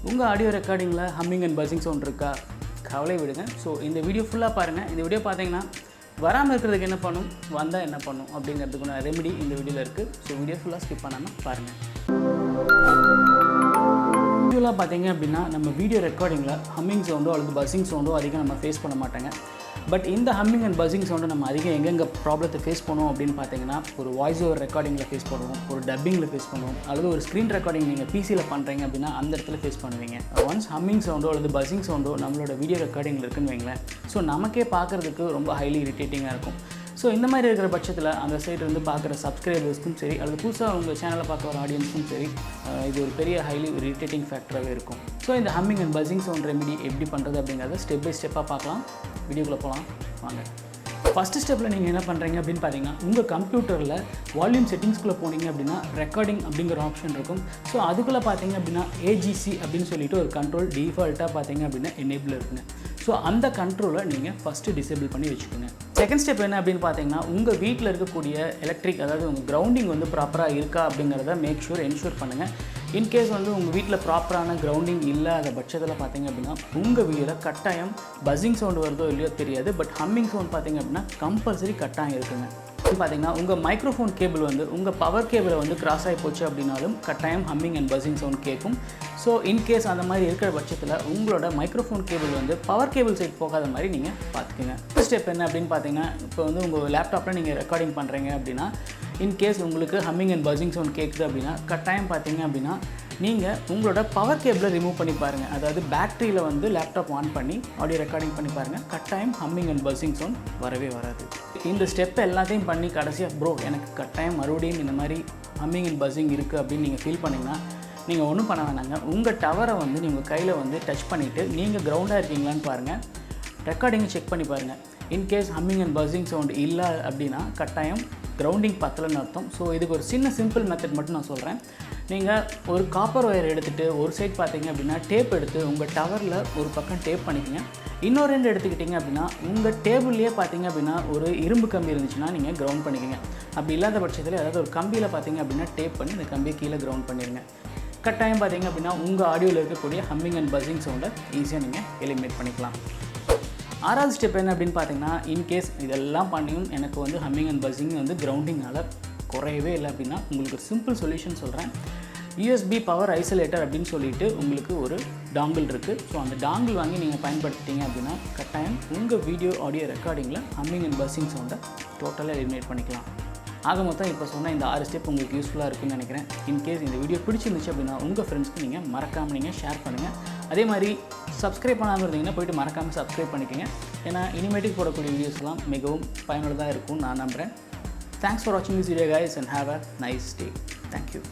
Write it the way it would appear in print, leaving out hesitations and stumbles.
உங்கள் ஆடியோ ரெக்கார்டிங்கில் humming and buzzing sound இருக்கா? கவலை விடுங்க. ஸோ இந்த வீடியோ ஃபுல்லாக பாருங்கள். இந்த வீடியோ பார்த்தீங்கன்னா வராமல் இருக்கிறதுக்கு என்ன பண்ணும், வந்தால் என்ன பண்ணும் அப்படிங்கிறதுக்குன ரெமெடி இந்த வீடியோவில் இருக்குது. ஸோ வீடியோ ஃபுல்லாக ஸ்கிப் பண்ணாமல் பாருங்கள். வீடியோவில் பார்த்தீங்க அப்படின்னா நம்ம வீடியோ ரெக்கார்டிங்கில் ஹம்மிங் சவுண்டோ அல்லது பஸ்ஸிங் சவுண்டோ அதிகம் நம்ம ஃபேஸ் பண்ண மாட்டாங்க. பட் இந்த ஹம்மிங் அண்ட் பஸ்ஸிங் சவுண்டை நம்ம அதிகம் எங்கெங்கே ப்ராப்ளத்தை ஃபேஸ் பண்ணுவோம் அப்படின்னு பார்த்தீங்கன்னா, ஒரு வாய்ஸ் ஓவர் ரெக்கார்டிங்கில் ஃபேஸ் பண்ணுவோம், ஒரு டப்பிங்கில் ஃபேஸ் பண்ணுவோம், அல்லது ஒரு ஸ்க்ரீன் ரெக்கார்டிங் நீங்கள் பிசியில் பண்ணுறீங்க அப்படின்னா அந்த இடத்துல ஃபேஸ் பண்ணுவீங்க. ஒன்ஸ் ஹம்மிங் சவுண்டோ அல்லது பஸ்ஸிங் சவுண்டோ நம்மளோட வீடியோ ரெக்கார்டிங்கில் இருக்குன்னு வைங்களேன், ஸோ நமக்கே பார்க்குறதுக்கு ரொம்ப ஹைலி இரிட்டேட்டிங்காக இருக்கும். ஸோ இந்த மாதிரி இருக்கிற பட்சத்தில் அந்த சைடு இருந்து பார்க்குற சப்ஸ்கிரைபர்ஸ்க்கும் சரி அல்லது புதுசாக உங்கள் சேனலை பார்க்க வர ஆடியன்ஸுக்கும் சரி இது ஒரு பெரிய ஹைலி இரிட்டேட்டிங் ஃபேக்டராகவே இருக்கும். ஸோ இந்த humming and buzzing sound remedy எப்படி பண்ணுறது அப்படிங்கிறத ஸ்டெப் பை ஸ்டெப்பாக பார்க்கலாம். வீடியோக்குள்ளே போகலாம் வாங்க. ஃபஸ்ட்டு ஸ்டெப்பில் நீங்கள் என்ன பண்ணுறீங்க அப்படின்னு பார்த்தீங்கன்னா, உங்கள் கம்ப்யூட்டரில் வால்யூம் செட்டிங்ஸ்குள்ளே போனீங்க அப்படின்னா ரெக்கார்டிங் அப்படிங்கிற ஆப்ஷன் இருக்கும். ஸோ அதுக்குள்ளே பார்த்தீங்க அப்படின்னா ஏஜிசி அப்படின்னு சொல்லிட்டு ஒரு கண்ட்ரோல் டிஃபால்ட்டாக பார்த்தீங்க அப்படின்னா எனேபிள் இருக்குங்க. ஸோ அந்த கண்ட்ரோலை நீங்கள் ஃபஸ்ட்டு டிசேபிள் பண்ணி வச்சுக்கோங்க. செகண்ட் ஸ்டெப் என்ன அப்படின்னு பார்த்தீங்கன்னா, உங்கள் வீட்டில் இருக்கக்கூடிய எலக்ட்ரிக், அதாவது உங்கள் கிரவுண்டிங் வந்து ப்ராப்பராக இருக்கா அப்படிங்கிறத என்ஷூர் பண்ணுங்கள். இன்கேஸ் வந்து உங்கள் வீட்டில் ப்ராப்பரான கிரவுண்டிங் இல்லாத பட்சத்தில் பார்த்தீங்க அப்படின்னா உங்கள் வீடியோவில் கட்டாயம் பஸ்ஸிங் சவுண்டு வருதோ இல்லையோ தெரியாது, பட் ஹம்மிங் சவுண்ட் பார்த்தீங்க அப்படின்னா கம்பல்சரி கட்டாயம் இருக்குங்க. பார்த்தீங்கன்னா உங்கள் மைக்ரோஃபோன் கேபிள் வந்து உங்கள் பவர் கேபிளை வந்து கிராஸ் ஆகி போச்சு அப்படின்னாலும் கட்டாயம் ஹம்மிங் அண்ட் பஸ்ஸிங் சவுண்ட் கேட்கும். ஸோ இன்கேஸ் அந்த மாதிரி இருக்கிற பட்சத்தில் உங்களோட மைக்ரோஃபோன் கேபிள் வந்து பவர் கேபிள் சைட் போகாத மாதிரி நீங்கள் பார்த்துக்குங்க. ஃபஸ்ட் ஸ்டெப் என்ன அப்படின்னு பார்த்தீங்கன்னா, இப்போ வந்து உங்கள் லேப்டாப்பில் நீங்கள் ரெக்கார்டிங் பண்ணுறீங்க அப்படின்னா இன்கேஸ் உங்களுக்கு ஹம்மிங் அண்ட் பஸ்ஸிங் சவுண்ட் கேட்குது அப்படின்னா கட்டாயம் பார்த்தீங்க அப்படின்னா நீங்கள் உங்களோட பவர் கேபிளை ரிமூவ் பண்ணி பாருங்கள். அதாவது பேட்டரியில் வந்து லேப்டாப் ஆன் பண்ணி ஆடியோ ரெக்கார்டிங் பண்ணி பாருங்கள். கட்டாயம் ஹம்மிங் அண்ட் பஸ்ஸிங் சவுண்ட் வரவே வராது. இந்த ஸ்டெப் எல்லாத்தையும் பண்ணி கடைசியாக ப்ரோ எனக்கு கட்டாயம் மறுபடியும் இந்த மாதிரி ஹம்மிங் அண்ட் பஸ்ஸிங் இருக்குது அப்படின்னு நீங்கள் ஃபீல் பண்ணிங்கன்னா நீங்கள் ஒன்றும் பண்ண வேணாங்க. உங்கள் டவரை வந்து நீங்கள் கையில் வந்து டச் பண்ணிவிட்டு நீங்கள் கிரவுண்டாக இருக்கீங்களான்னு பாருங்கள். ரெக்கார்டிங்கை செக் பண்ணி பாருங்கள். In case humming and buzzing sound இல்லை அப்படின்னா கட்டாயம் கிரவுண்டிங் பத்தலைன்னு அர்த்தம். ஸோ இதுக்கு ஒரு சிம்பிள் மெத்தட் மட்டும் நான் சொல்கிறேன். நீங்கள் ஒரு காப்பர் ஒயர் எடுத்துகிட்டு ஒரு சைட் பார்த்தீங்க அப்படின்னா டேப் எடுத்து உங்கள் டவரில் ஒரு பக்கம் டேப் பண்ணிக்கங்க. இன்னொரு ரெண்டு எடுத்துக்கிட்டிங்க அப்படின்னா உங்கள் டேபிள்லேயே பார்த்தீங்க அப்படின்னா ஒரு இரும்பு கம்பி இருந்துச்சுன்னா நீங்கள் கிரவுண்ட் பண்ணிக்கோங்க. அப்படி இல்லாத பட்சத்தில் அதாவது ஒரு கம்பியில் பார்த்தீங்க அப்படின்னா டேப் பண்ணி இந்த கம்பியை கீழே கிரவுண்ட் பண்ணிடுங்க. கட்டாயம் பார்த்தீங்க அப்படின்னா உங்கள் ஆடியோவில் இருக்கக்கூடிய ஹம்மிங் அண்ட் பஸ்ஸிங் சவுண்டை ஈஸியாக நீங்கள் எலிமினேட் பண்ணிக்கலாம். ஆறாவது ஸ்டெப் என்ன அப்படின்னு பார்த்தீங்கன்னா, இன்கேஸ் இதெல்லாம் பண்ணியும் எனக்கு வந்து ஹம்மிங் அண்ட் பஸ்ஸிங் வந்து கிரவுண்டிங்கால் குறையவே இல்லை அப்படின்னா உங்களுக்கு ஒரு சிம்பிள் சொல்யூஷன் சொல்கிறேன். யூஎஸ்பி பவர் ஐசோலேட்டர் அப்படின்னு சொல்லிட்டு உங்களுக்கு ஒரு டாங்கிள் இருக்குது. ஸோ அந்த டாங்கிள் வாங்கி நீங்கள் பயன்படுத்திட்டீங்க அப்படின்னா கட்டாயம் உங்கள் வீடியோ ஆடியோ ரெக்கார்டிங்கில் ஹம்மிங் அண்ட் பஸ்ஸிங் சவுண்டை டோட்டலாக எலிமினேட் பண்ணிக்கலாம். ஆக மொத்தம் இப்போ சொன்ன இந்த 6 ஸ்டெப் உங்களுக்கு யூஸ்ஃபுல்லாக இருக்குன்னு நினைக்கிறேன். இன்கேஸ் இந்த வீடியோ பிடிச்சிருந்துச்சு அப்படின்னா உங்கள் ஃப்ரெண்ட்ஸ்க்கு நீங்கள் மறக்காமல் நீங்கள் ஷேர் பண்ணுங்கள். அதே மாதிரி சப்ஸ்கிரைப் பண்ணாமல் இருந்தீங்கன்னா போய்ட்டு மறக்காமல் சப்ஸ்கிரைப் பண்ணிக்கோங்க. ஏன்னா இனிமேட்டுக்கு போடக்கூடிய வீடியோஸ்லாம் மிகவும் பயனுள்ளதாக இருக்கும்னு நான் நம்புகிறேன். தேங்க்ஸ் ஃபார் வாட்சிங் this video guys and have a nice day. Thank you.